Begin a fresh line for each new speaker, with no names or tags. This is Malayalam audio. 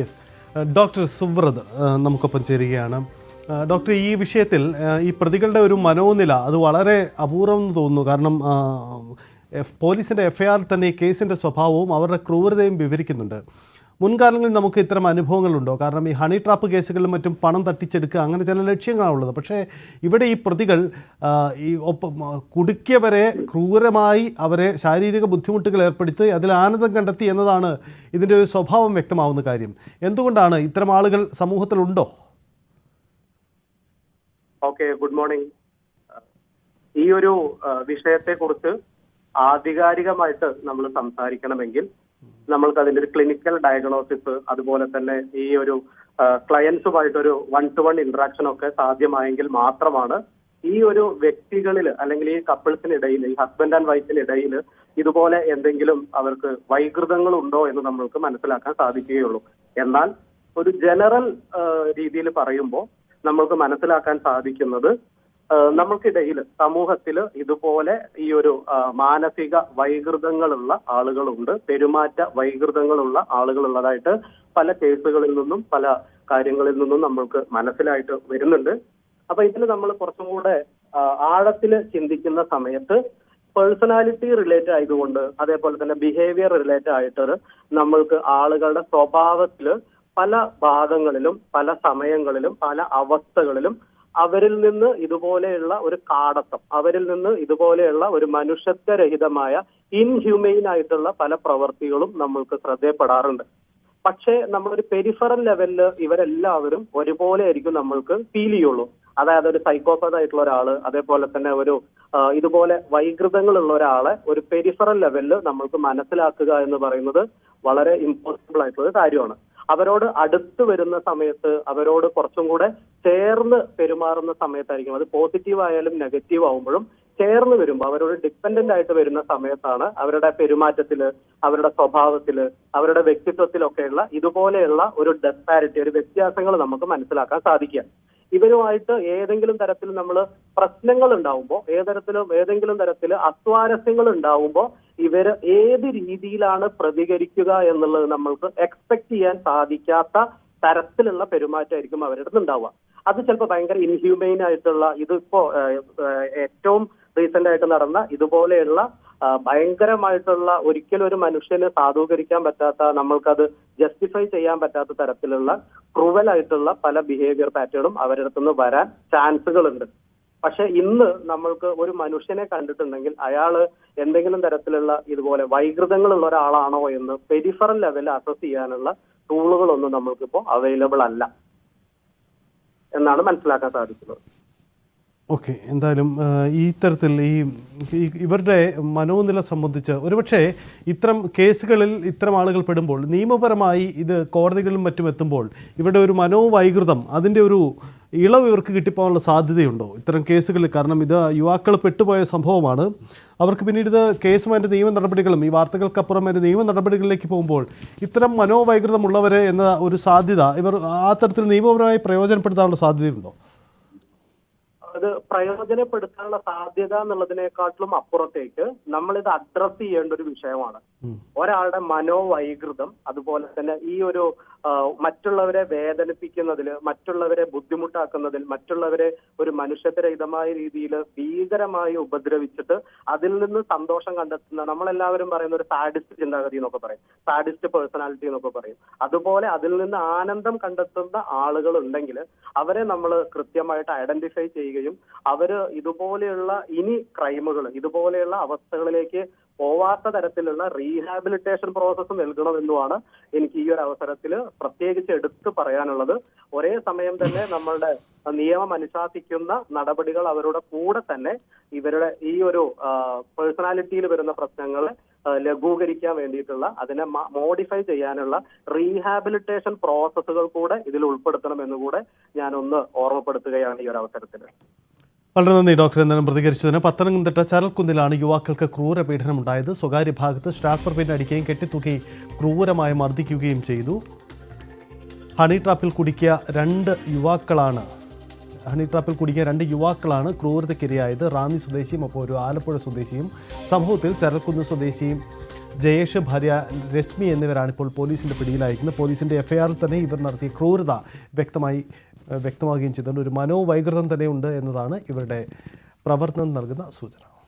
യെസ്, ഡോക്ടർ സുബ്രത് നമുക്കൊപ്പം ചേരുകയാണ്. ഡോക്ടർ, ഈ വിഷയത്തിൽ ഈ പ്രതികളുടെ ഒരു മനോനില അത് വളരെ അപൂർവം എന്ന് തോന്നുന്നു. കാരണം പോലീസിൻ്റെ FIR തന്നെ ഈ കേസിൻ്റെ സ്വഭാവവും അവരുടെ ക്രൂരതയും വിവരിക്കുന്നുണ്ട്. മുൻകാലങ്ങളിൽ നമുക്ക് ഇത്തരം അനുഭവങ്ങളുണ്ടോ? കാരണം ഈ ഹണി ട്രാപ്പ് കേസുകളിലും മറ്റും പണം തട്ടിച്ചെടുക്കുക, അങ്ങനെ ചില ലക്ഷ്യങ്ങളാണുള്ളത്. പക്ഷേ ഇവിടെ ഈ പ്രതികൾ ഈ കുടുക്കിയവരെ ക്രൂരമായി അവരെ ശാരീരിക ബുദ്ധിമുട്ടുകൾ ഏർപ്പെടുത്തി അതിൽ ആനന്ദം കണ്ടെത്തി എന്നതാണ് ഇതിൻ്റെ ഒരു സ്വഭാവം വ്യക്തമാവുന്ന കാര്യം. എന്തുകൊണ്ടാണ് ഇത്തരം ആളുകൾ സമൂഹത്തിലുണ്ടോ?
Okay, good morning. ഈ ഒരു വിഷയത്തെക്കുറിച്ച് ആധികാരികമായിട്ട് നമ്മൾ സംസാരിക്കണമെങ്കിൽ നമ്മൾക്ക് അതിന്റെ ഒരു ക്ലിനിക്കൽ ഡയഗ്നോസിസ്, അതുപോലെ തന്നെ ഈ ഒരു ക്ലയൻസുമായിട്ടൊരു 1-to-1 ഇന്ററാക്ഷൻ ഒക്കെ സാധ്യമായെങ്കിൽ മാത്രമാണ് ഈ ഒരു വ്യക്തികളിൽ അല്ലെങ്കിൽ ഈ കപ്പിൾസിനിടയിൽ, ഈ ഹസ്ബൻഡ് ആൻഡ് വൈഫിനിടയിൽ ഇതുപോലെ എന്തെങ്കിലും അവർക്ക് വൈകൃതങ്ങൾ ഉണ്ടോ എന്ന് നമ്മൾക്ക് മനസ്സിലാക്കാൻ സാധിക്കുകയുള്ളൂ. എന്നാൽ ഒരു ജനറൽ രീതിയിൽ പറയുമ്പോൾ നമ്മൾക്ക് മനസ്സിലാക്കാൻ സാധിക്കുന്നത് നമ്മൾക്കിടയിൽ സമൂഹത്തിൽ ഇതുപോലെ ഈ ഒരു മാനസിക വൈകൃതങ്ങളുള്ള ആളുകളുണ്ട്, പെരുമാറ്റ വൈകൃതങ്ങളുള്ള ആളുകളുള്ളതായിട്ട് പല കേസുകളിൽ നിന്നും പല കാര്യങ്ങളിൽ നിന്നും നമ്മൾക്ക് മനസ്സിലായിട്ട് വരുന്നുണ്ട്. അപ്പൊ ഇതിൽ നമ്മൾ കുറച്ചും കൂടെ ആഴത്തിൽ ചിന്തിക്കുന്ന സമയത്ത് പേഴ്സണാലിറ്റി റിലേറ്റഡ് ആയതുകൊണ്ട്, അതേപോലെ തന്നെ ബിഹേവിയർ റിലേറ്റഡ് ആയിട്ട് നമ്മൾക്ക് ആളുകളുടെ സ്വഭാവത്തിൽ പല ഭാഗങ്ങളിലും പല സമയങ്ങളിലും പല അവസ്ഥകളിലും അവരിൽ നിന്ന് ഇതുപോലെയുള്ള ഒരു കാടത്തം, അവരിൽ നിന്ന് ഇതുപോലെയുള്ള ഒരു മനുഷ്യത്വരഹിതമായ ഇൻഹ്യൂമെയിൻ ആയിട്ടുള്ള പല പ്രവൃത്തികളും നമ്മൾക്ക് ശ്രദ്ധയപ്പെടാറുണ്ട്. പക്ഷേ നമ്മളൊരു പെരിഫറൽ ലെവലിൽ ഇവരെല്ലാവരും ഒരുപോലെ ആയിരിക്കും നമ്മൾക്ക് ഫീൽ ചെയ്യുള്ളൂ. അതായത് ഒരു സൈക്കോപാത്ത് ആയിട്ടുള്ള ഒരാള്, അതേപോലെ തന്നെ ഒരു ഇതുപോലെ വൈകൃതങ്ങളുള്ള ഒരാളെ ഒരു പെരിഫറൽ ലെവലിൽ നമ്മൾക്ക് മനസ്സിലാക്കുക എന്ന് പറയുന്നത് വളരെ ഇമ്പോസിബിൾ ആയിട്ടുള്ള ഒരു കാര്യമാണ്. അവരോട് അടുത്ത് വരുന്ന സമയത്ത്, അവരോട് കുറച്ചും കൂടെ ചേർന്ന് പെരുമാറുന്ന സമയത്തായിരിക്കും, അത് പോസിറ്റീവ് ആയാലും നെഗറ്റീവ് ആവുമ്പോഴും ചേർന്ന് വരുമ്പോൾ, അവരോട് ഡിപ്പെൻഡന്റ് ആയിട്ട് വരുന്ന സമയത്താണ് അവരുടെ പെരുമാറ്റത്തില്, അവരുടെ സ്വഭാവത്തില്, അവരുടെ വ്യക്തിത്വത്തിലൊക്കെയുള്ള ഇതുപോലെയുള്ള ഒരു ഡിസ്പാരിറ്റി, ഒരു വ്യത്യാസങ്ങൾ നമുക്ക് മനസ്സിലാക്കാൻ സാധിക്കുക. ഇവരുമായിട്ട് ഏതെങ്കിലും തരത്തിൽ നമ്മൾ പ്രശ്നങ്ങൾ ഉണ്ടാവുമ്പോൾ, ഏതെങ്കിലും തരത്തിൽ അസ്വാരസ്യങ്ങൾ ഉണ്ടാവുമ്പോൾ ഇവര് ഏത് രീതിയിലാണ് പ്രതികരിക്കുക എന്നുള്ളത് നമ്മൾക്ക് എക്സ്പെക്ട് ചെയ്യാൻ സാധിക്കാത്ത തരത്തിലുള്ള പെരുമാറ്റമായിരിക്കും അവരുടെ അടുത്ത് ഉണ്ടാവുക. അത് ചിലപ്പോൾ ഭയങ്കര ഇൻഹ്യൂമെയിൻ ആയിട്ടുള്ള, ഇതിപ്പോ ഏറ്റവും റീസെന്റ് ആയിട്ട് നടന്ന ഇതുപോലെയുള്ള ഭയങ്കരമായിട്ടുള്ള, ഒരിക്കലും ഒരു മനുഷ്യന് സാധൂകരിക്കാൻ പറ്റാത്ത, നമ്മൾക്കത് ജസ്റ്റിഫൈ ചെയ്യാൻ പറ്റാത്ത തരത്തിലുള്ള ക്രൂവലായിട്ടുള്ള പല ബിഹേവിയർ പാറ്റേണും അവരുടെ അടുത്തുനിന്ന് വരാൻ ചാൻസുകളുണ്ട്. പക്ഷെ ഇന്ന് നമ്മൾക്ക് ഒരു മനുഷ്യനെ കണ്ടിട്ടുണ്ടെങ്കിൽ അയാള് എന്തെങ്കിലും തരത്തിലുള്ള ഇതുപോലെ വൈകൃതങ്ങളുള്ള ഒരാളാണോ എന്ന് പെരിഫറൽ ലെവലിൽ അസസ് ചെയ്യാനുള്ള ടൂളുകളൊന്നും നമ്മൾക്കിപ്പോൾ അവൈലബിൾ അല്ല എന്നാണ് മനസ്സിലാക്കാൻ സാധിക്കുന്നത്.
ഓക്കെ, എന്തായാലും ഈ തരത്തിൽ ഇവരുടെ മനോനില സംബന്ധിച്ച് ഒരുപക്ഷെ ഇത്തരം കേസുകളിൽ ഇത്തരം ആളുകൾ പെടുമ്പോൾ നിയമപരമായി ഇത് കോടതികളിലും മറ്റും എത്തുമ്പോൾ ഇവരുടെ ഒരു മനോവൈകൃതം, അതിൻ്റെ ഒരു ഇളവ് ഇവർക്ക് കിട്ടിപ്പോകാനുള്ള സാധ്യതയുണ്ടോ ഇത്തരം കേസുകളിൽ? കാരണം ഇത് യുവാക്കൾ പെട്ടുപോയ സംഭവമാണ്. അവർക്ക് പിന്നീട് ഇത് കേസും അതിൻ്റെ നിയമ നടപടികളും, ഈ വാർത്തകൾക്കപ്പുറം അതിൻ്റെ നിയമ നടപടികളിലേക്ക് പോകുമ്പോൾ ഇത്തരം മനോവൈകൃതമുള്ളവരെ എന്ന ഒരു സാധ്യത ഇവർ ആ തരത്തിൽ നിയമപരമായി പ്രയോജനപ്പെടുത്താനുള്ള സാധ്യതയുണ്ടോ?
അത് പ്രയോജനപ്പെടുത്താനുള്ള സാധ്യത എന്നുള്ളതിനെക്കാട്ടിലും അപ്പുറത്തേക്ക് നമ്മളിത് അഡ്രസ് ചെയ്യേണ്ട ഒരു വിഷയമാണ്. ഒരാളുടെ മനോവൈകൃതം, അതുപോലെ തന്നെ ഈ ഒരു മറ്റുള്ളവരെ വേദനിപ്പിക്കുന്നതിൽ, മറ്റുള്ളവരെ ബുദ്ധിമുട്ടാക്കുന്നതിൽ, മറ്റുള്ളവരെ ഒരു മനുഷ്യത്വരഹിതമായ രീതിയിൽ ഭീകരമായി ഉപദ്രവിച്ചിട്ട് അതിൽ നിന്ന് സന്തോഷം കണ്ടെത്തുന്ന, നമ്മളെല്ലാവരും പറയുന്ന ഒരു സാഡിസ്റ്റ് ചിന്താഗതി എന്നൊക്കെ പറയും, സാഡിസ്റ്റ് പേഴ്സണാലിറ്റി എന്നൊക്കെ പറയും. അതുപോലെ അതിൽ നിന്ന് ആനന്ദം കണ്ടെത്തുന്ന ആളുകൾ ഉണ്ടെങ്കിൽ അവരെ നമ്മൾ കൃത്യമായിട്ട് ഐഡന്റിഫൈ ചെയ്യുകയും അവര് ഇതുപോലെയുള്ള ഇനി ക്രൈമുകൾ, ഇതുപോലെയുള്ള അവസ്ഥകളിലേക്ക് പോവാത്ത തരത്തിലുള്ള റീഹാബിലിറ്റേഷൻ പ്രോസസ്സ് നൽകണമെന്നുമാണ് എനിക്ക് ഈ ഒരു അവസരത്തിൽ പ്രത്യേകിച്ച് എടുത്തു പറയാനുള്ളത്. ഒരേ സമയം തന്നെ നമ്മളുടെ നിയമം അനുശാസിക്കുന്ന നടപടികൾ അവരുടെ കൂടെ തന്നെ ഇവരുടെ ഈ ഒരു പേഴ്സണാലിറ്റിയിൽ വരുന്ന പ്രശ്നങ്ങളെ ലഘൂകരിക്കാൻ വേണ്ടിയിട്ടുള്ള, അതിനെ മോഡിഫൈ ചെയ്യാനുള്ള റീഹാബിലിറ്റേഷൻ പ്രോസസ്സുകൾ കൂടെ ഇതിൽ ഉൾപ്പെടുത്തണമെന്നുകൂടെ ഞാനൊന്ന് ഓർമ്മപ്പെടുത്തുകയാണ് ഈ ഒരു അവസരത്തിൽ.
വളരെ നന്ദി ഡോക്ടർ. എന്നാലും പ്രതികരിച്ചതിന്. പത്തനംതിട്ട ചരൽക്കുന്നിലാണ് യുവാക്കൾക്ക് ക്രൂരപീഡനമുണ്ടായത്. സ്വകാര്യ ഭാഗത്ത് സ്റ്റാർപ്പർ പെയിന്റ് അടിക്കുകയും കെട്ടിത്തൂക്കി ക്രൂരമായി മർദ്ദിക്കുകയും ചെയ്തു. ഹണി ട്രാപ്പിൽ കുടുക്കിയ രണ്ട് യുവാക്കളാണ് ക്രൂരതയ്ക്കിരയായത്. റാന്നി സ്വദേശിയും ഒപ്പം ഒരു ആലപ്പുഴ സ്വദേശിയും. സംഭവത്തിൽ ചരൽക്കുന്ന് സ്വദേശിയും ജയേഷ്, ഭാര്യ രശ്മി എന്നിവരാണ് ഇപ്പോൾ പോലീസിൻ്റെ പിടിയിലായിരിക്കുന്നത്. പോലീസിൻ്റെ എഫ്ഐആറിൽ തന്നെ ഇവർ നടത്തിയ ക്രൂരത വ്യക്തമാവുകയും ചെയ്തുകൊണ്ട് ഒരു മനോവൈകൃതം തന്നെയുണ്ട് എന്നതാണ് ഇവരുടെ പ്രവർത്തനം നൽകുന്ന സൂചന.